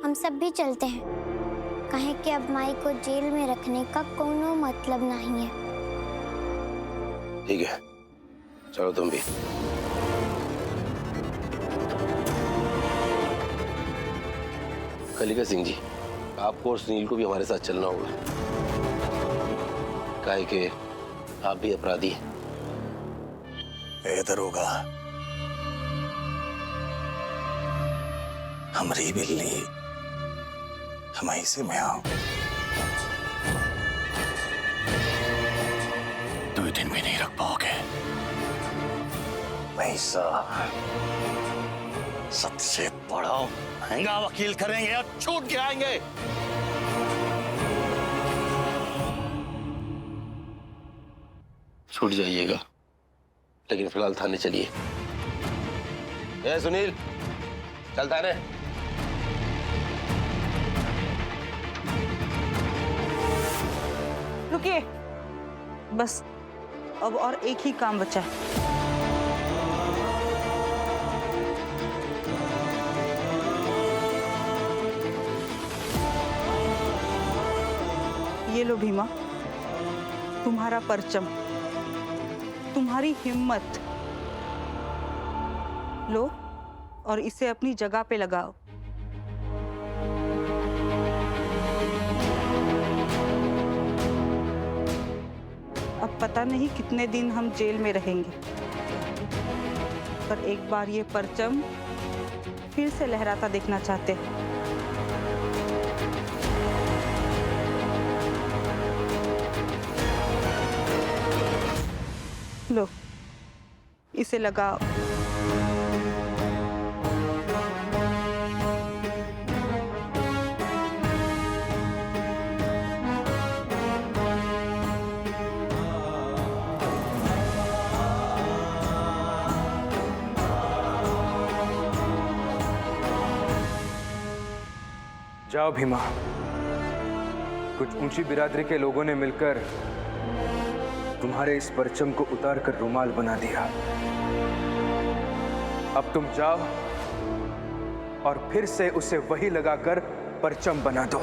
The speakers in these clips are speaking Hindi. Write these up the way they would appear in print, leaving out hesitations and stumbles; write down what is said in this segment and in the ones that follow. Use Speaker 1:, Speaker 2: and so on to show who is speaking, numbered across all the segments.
Speaker 1: हम सब भी चलते हैं। कहे कि अब माई को जेल में रखने का कोनो मतलब नहीं है।
Speaker 2: ठीक है, चलो तुम भी। कलिका सिंह जी, आपको और सुनील को भी हमारे साथ चलना होगा। काहे कि आप भी अपराधी हैं।
Speaker 3: दरोगा, हमरी बिल्ली हमारी से मैं आऊं 2 दिन भी नहीं रख पाओगे। पैसा सबसे बड़ा महंगा वकील करेंगे और छूट गिराएंगे।
Speaker 2: छूट जाइएगा, लेकिन फिलहाल थाने चलिए। ए सुनील, चल थाने।
Speaker 4: रुकिए, बस अब और एक ही काम बचा है। ये लो भीमा, तुम्हारा परचम, तुम्हारी हिम्मत लो और इसे अपनी जगह पे लगाओ। अब पता नहीं कितने दिन हम जेल में रहेंगे, पर एक बार ये परचम फिर से लहराता देखना चाहते हैं। लो, इसे लगाओ।
Speaker 5: जाओ भीमा, कुछ ऊंची बिरादरी के लोगों ने मिलकर तुम्हारे इस परचम को उतार कर रुमाल बना दिया। अब तुम जाओ और फिर से उसे वही लगाकर परचम बना दो।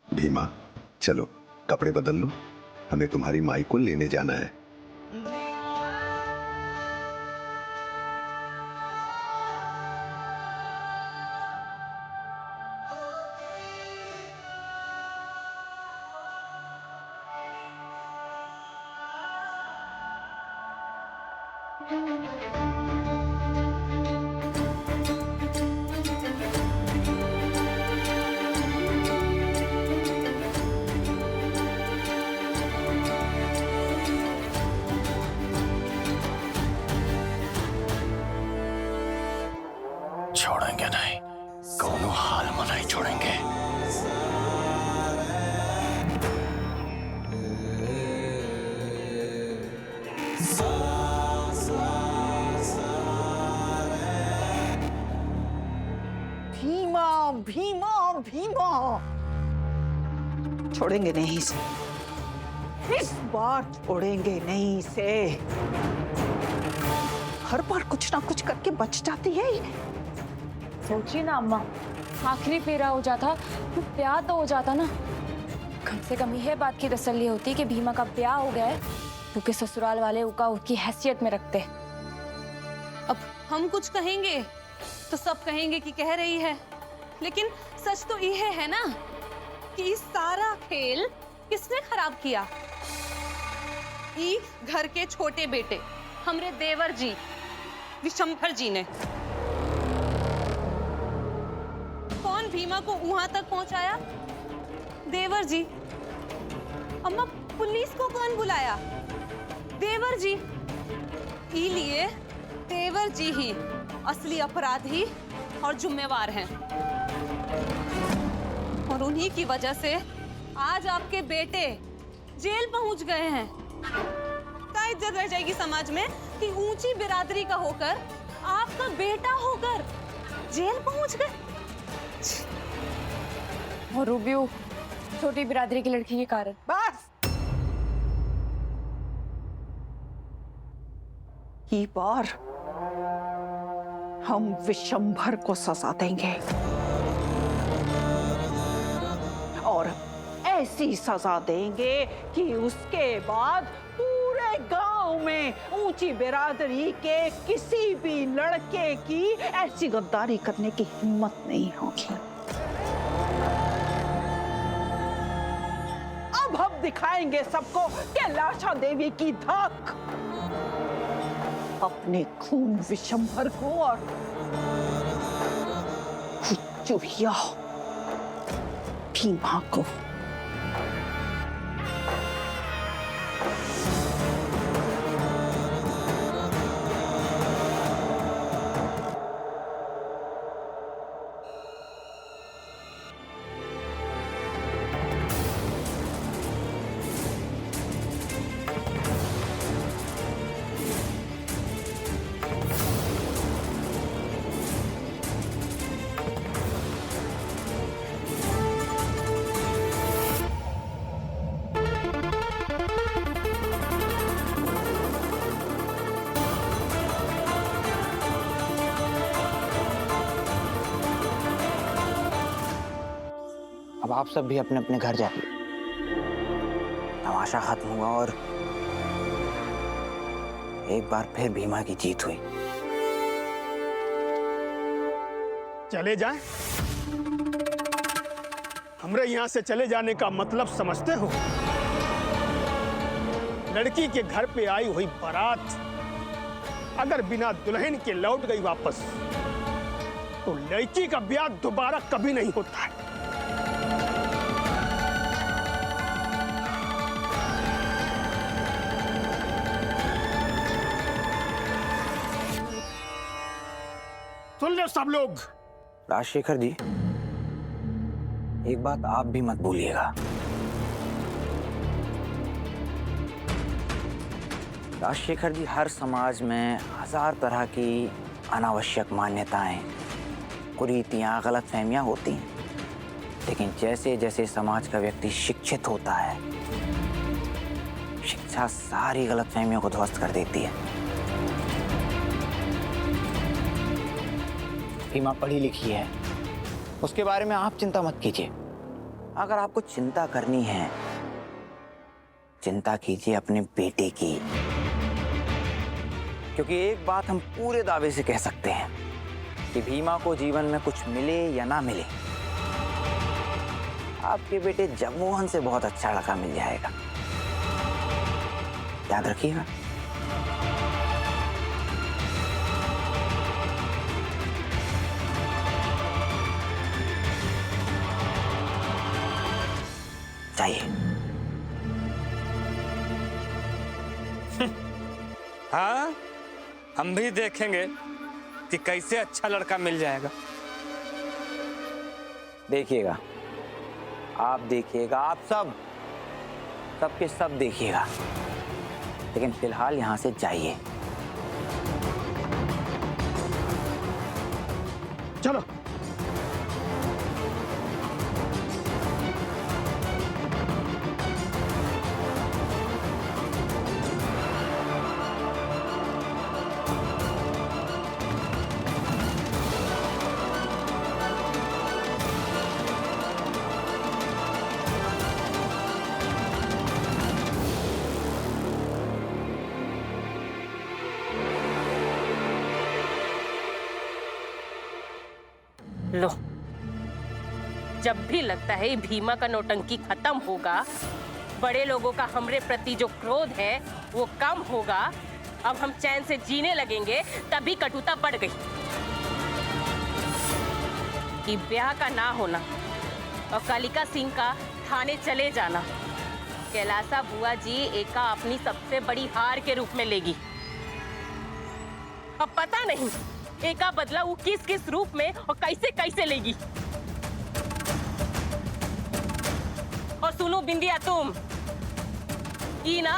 Speaker 6: भीमा, चलो कपड़े बदल लो, हमें तुम्हारी माई को लेने जाना है।
Speaker 3: छोड़ेंगे नहीं, कोनो हाल में नहीं छोड़ेंगे।
Speaker 4: भीमा भीमा भीमा, छोड़ेंगे नहीं इसे, इस बार छोड़ेंगे नहीं इसे। हर बार कुछ ना कुछ करके बच जाती है।
Speaker 7: सोचिए ना अम्मा, आखिरी फेरा हो जाता तो ब्याह तो हो जाता ना। कम से कम यह बात की तसल्ली होती कि भीमा का ब्याह हो गया है, क्योंकि ससुराल वाले उका उसकी हैसियत में रखते।
Speaker 8: अब हम कुछ कहेंगे तो सब कहेंगे कि कह रही है, लेकिन सच तो यह है ना कि इस सारा खेल किसने खराब किया? ई घर के छोटे बेटे हमरे देवर जी विशंभर जी ने। कौन भीमा को वहां तक पहुंचाया? देवर जी। अम्मा, पुलिस को कौन बुलाया? देवर जी। इसलिए देवर जी ही असली अपराधी और जिम्मेवार हैं, और उन्हीं की वजह से आज आपके बेटे जेल पहुंच गए हैं। क्या इज्जत रह जाएगी समाज में कि ऊंची बिरादरी का होकर आपका बेटा होकर जेल पहुंच गए?
Speaker 7: और रूबियो छोटी बिरादरी की लड़की के कारण।
Speaker 4: बस, ये बार हम विशंभर को सजा देंगे, और ऐसी सजा देंगे कि उसके बाद पूरे गांव में ऊंची बिरादरी के किसी भी लड़के की ऐसी गद्दारी करने की हिम्मत नहीं होगी। अब हम दिखाएंगे सबको कि लाशा देवी की धाक अपने खून विशंभर को और चुहिया भीमा को।
Speaker 9: अब आप सब भी अपने अपने घर जाइए। तमाशा खत्म हुआ और एक बार फिर भीमा की जीत हुई।
Speaker 10: चले जाएं? हमरे यहाँ से चले जाने का मतलब समझते हो? लड़की के घर पे आई हुई बारात अगर बिना दुल्हन के लौट गई वापस, तो लड़की का ब्याह दोबारा कभी नहीं होता है। सुन लो सब लोग।
Speaker 9: राजशेखर जी, एक बात आप भी मत भूलिएगा। राजशेखर जी, हर समाज में हजार तरह की अनावश्यक मान्यताएं, कुरीतियां, गलतफहमियां होती हैं, लेकिन जैसे जैसे समाज का व्यक्ति शिक्षित होता है, शिक्षा सारी गलतफहमियों को ध्वस्त कर देती है। भीमा पढ़ी लिखी है, उसके बारे में आप चिंता मत कीजिए। अगर आपको चिंता करनी है, चिंता कीजिए अपने बेटे की, क्योंकि एक बात हम पूरे दावे से कह सकते हैं कि भीमा को जीवन में कुछ मिले या ना मिले, आपके बेटे जगमोहन से बहुत अच्छा लड़का मिल जाएगा। याद रखिएगा। चाहिए।
Speaker 5: हाँ, हम भी देखेंगे कि कैसे अच्छा लड़का मिल जाएगा।
Speaker 9: देखिएगा, आप देखिएगा, आप सबके सब देखिएगा, लेकिन फिलहाल यहाँ से जाइए।
Speaker 10: चलो।
Speaker 11: लो, जब भी लगता है भीमा का नौटंकी खत्म होगा, बड़े लोगों का हमरे प्रति जो क्रोध है वो कम होगा, अब हम चैन से जीने लगेंगे, तभी कटुता बढ़ गई। कि ब्याह का ना होना और कालिका सिंह का थाने चले जाना कैलासा बुआ जी एका अपनी सबसे बड़ी हार के रूप में लेगी। अब पता नहीं एका बदला वो किस किस रूप में और कैसे कैसे लेगी। और सुनो बिंदिया, तुम ई ना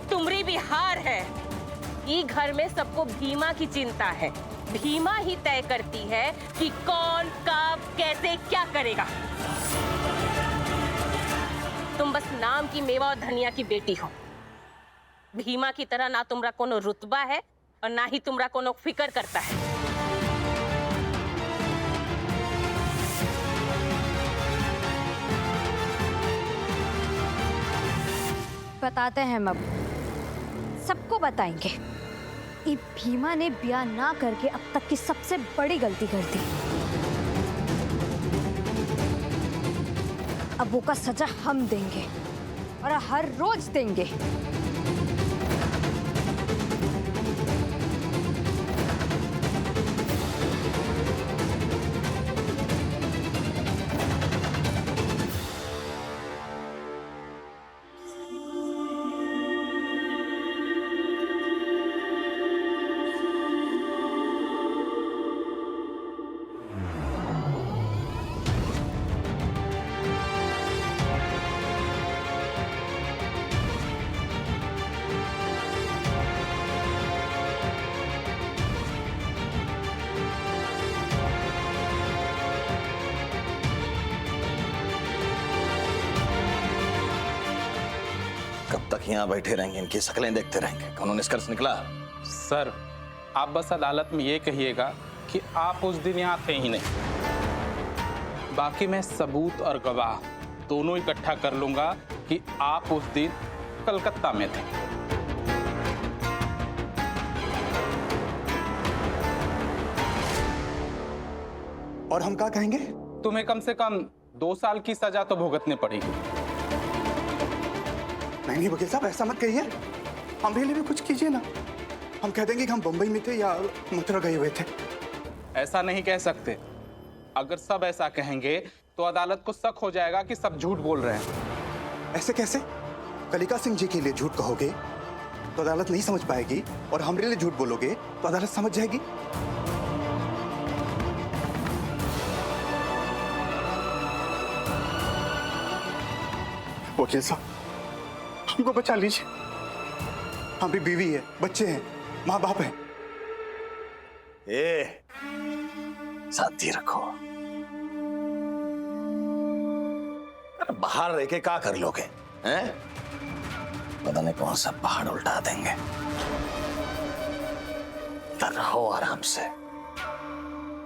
Speaker 11: तुम्हारी भी हार है। ई घर में सबको भीमा की चिंता है। भीमा ही तय करती है कि कौन कब कैसे क्या करेगा। तुम बस नाम की मेवा और धनिया की बेटी हो। भीमा की तरह ना तुम्हारा कोनो रुतबा है और ना ही तुम्हारा कोनो फिक्र करता है।
Speaker 7: बताते हैं अब, सबको बताएंगे। ये भीमा ने ब्याह ना करके अब तक की सबसे बड़ी गलती कर दी। अब वो का सजा हम देंगे और हर रोज देंगे।
Speaker 3: कब तक यहाँ बैठे रहेंगे, इनकी शक्लें देखते रहेंगे? कौन निष्कर्ष निकला?
Speaker 12: सर, आप बस अदालत में ये कहिएगा कि आप उस दिन यहाँ थे ही नहीं। बाकी मैं सबूत और गवाह दोनों इकट्ठा कर लूंगा कि आप उस दिन कलकत्ता में थे।
Speaker 13: और हम क्या कहेंगे?
Speaker 12: तुम्हें कम से कम 2 साल की सजा तो भुगतनी पड़ेगी।
Speaker 13: नहीं वकील साहब, ऐसा मत कहिए। हमारे लिए भी कुछ कीजिए ना। हम कह देंगे कि हम बंबई में थे या मथुरा गए हुए थे।
Speaker 12: ऐसा नहीं कह सकते। अगर सब ऐसा कहेंगे तो अदालत को शक हो जाएगा कि सब झूठ बोल रहे हैं।
Speaker 13: ऐसे कैसे? कलिका सिंह जी के लिए झूठ कहोगे तो अदालत नहीं समझ पाएगी, और हमारे लिए झूठ बोलोगे तो अदालत समझ जाएगी। वकील साहब, हमको बचा लीजिए। हमारी बीवी है, बच्चे हैं, माँ बाप हैं।
Speaker 3: साथी रखो। बाहर रह के क्या कर लोगे हैं? पता नहीं कौन सा पहाड़ उल्टा देंगे। तो रहो आराम से,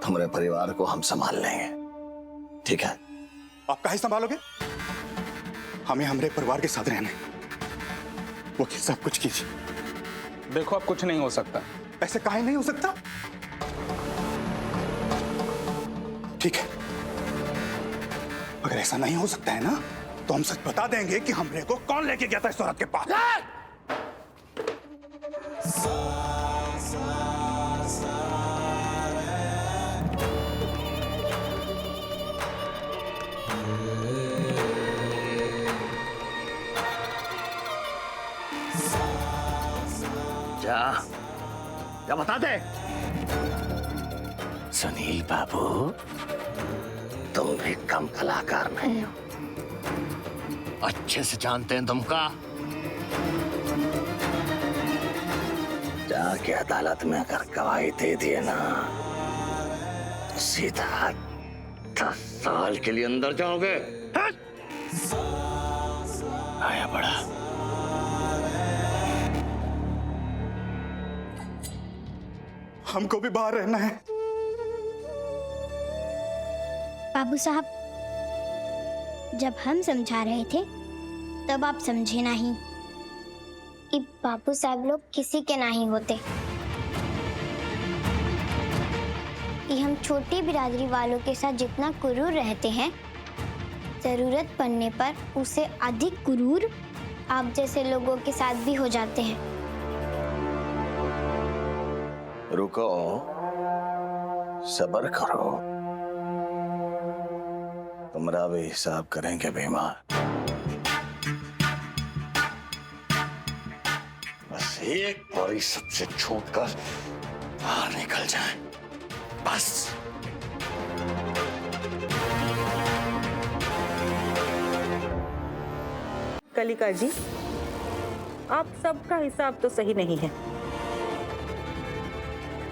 Speaker 3: तुम्हारे परिवार को हम संभाल लेंगे, ठीक है?
Speaker 13: आप काहे संभालोगे? हमें हमारे परिवार के साथ रहना है। वकील साहब कुछ कीजिए।
Speaker 12: देखो, अब कुछ नहीं हो सकता।
Speaker 13: ऐसे काहे नहीं हो सकता? ठीक है, अगर ऐसा नहीं हो सकता है ना, तो हम सच बता देंगे कि हमरे को कौन लेके गया था इस औरत के पास।
Speaker 3: जा जा बता दे। सुनील बाबू, तुम भी कम कलाकार नहीं हो, अच्छे से जानते हैं तुमका। जाके अदालत में अगर गवाही दे दिए ना तो सीधा 10 साल के लिए अंदर जाओगे। आया बड़ा।
Speaker 13: हमको भी बाहर रहना है।
Speaker 1: बाबू साहब, जब हम समझा रहे थे तब आप समझे नहीं। कि बाबू साहब लोग किसी के नहीं होते। कि हम छोटी बिरादरी वालों के साथ जितना क्रूर रहते हैं, जरूरत पड़ने पर उसे अधिक क्रूर आप जैसे लोगों के साथ भी हो जाते हैं।
Speaker 3: रुको, सब्र करो, तुम्हारा भी हिसाब करेंगे भीमा। बस एक बारी सबसे छूट कर बाहर निकल जाए, बस।
Speaker 14: कलिका जी, आप सबका हिसाब तो सही नहीं है।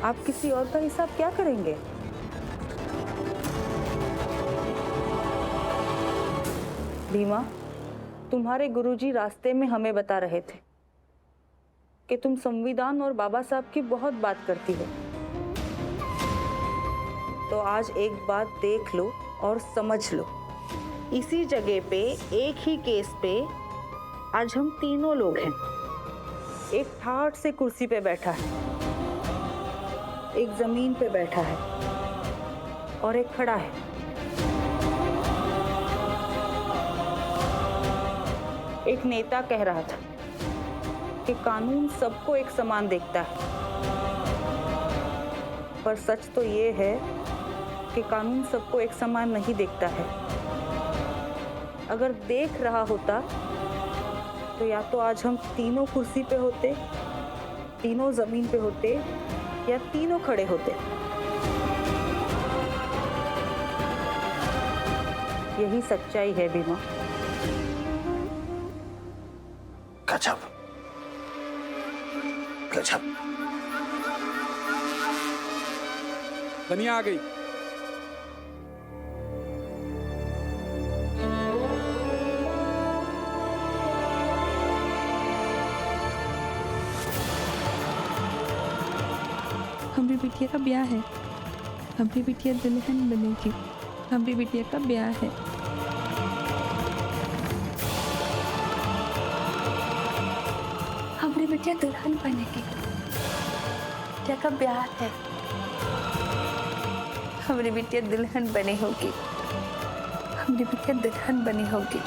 Speaker 14: आप किसी और का हिसाब क्या करेंगे? भीमा, तुम्हारे गुरुजी रास्ते में हमें बता रहे थे कि तुम संविधान और बाबा साहब की बहुत बात करती हो। तो आज एक बात देख लो और समझ लो। इसी जगह पे, एक ही केस पे आज हम तीनों लोग हैं। एक ठाठ से कुर्सी पे बैठा है, एक जमीन पे बैठा है और एक खड़ा है। एक नेता कह रहा था कि कानून सबको एक समान देखता है, पर सच तो ये है कि कानून सबको एक समान नहीं देखता है। अगर देख रहा होता तो या तो आज हम तीनों कुर्सी पे होते, तीनों जमीन पे होते, या तीनों खड़े होते। यही सच्चाई है भीमा।
Speaker 3: गजब, गजब।
Speaker 5: धनिया आ गई।
Speaker 15: हमारी बिटिया का ब्याह है। हमारी बिटिया दुल्हन बनेगी। हमारी बिटिया का ब्याह है। हमारी बिटिया दुल्हन बनेगी। बिटिया का ब्याह है। हमारी बिटिया दुल्हन बनी होगी। हमारी बिटिया दुल्हन बनी होगी।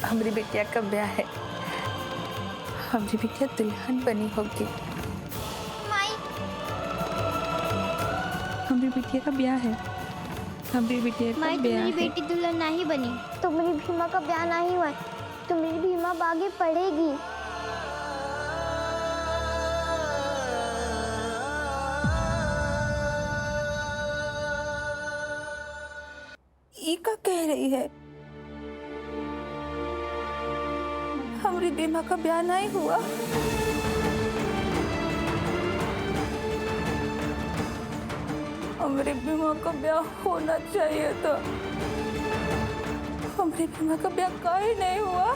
Speaker 15: हमारी बिटिया का ब्याह है। हमारी बिटिया दुल्हन बनी होगी। हमारी बिटिया का ब्याह है। हमारी बिटिया का ब्याह है।
Speaker 1: मेरी बेटी दुल्हन नहीं बनी तो मेरी भीमा का ब्याह नहीं हुआ तो मेरी भीमा आगे पढ़ेगी।
Speaker 15: ये क्या कह रही है? हमारी भीमा का ब्याह नहीं हुआ। हमारी भीमा का ब्याह होना चाहिए था। हमारी भीमा का ब्याह काहे नहीं हुआ?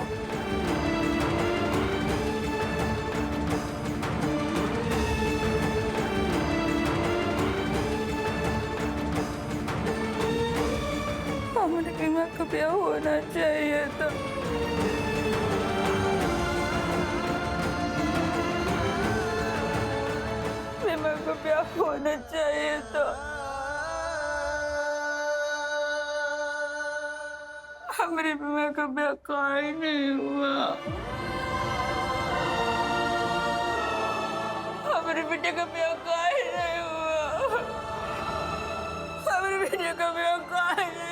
Speaker 15: हमारी भीमा का ब्याह होना चाहिए था। भीमा का ब्याह होना चाहिए था। हमारी भीमा का ब्याह काहे नहीं हुआ? हमारी बेटे का ब्याह काहे नहीं हुआ? हमारी बेटे का ब्याह काहे नहीं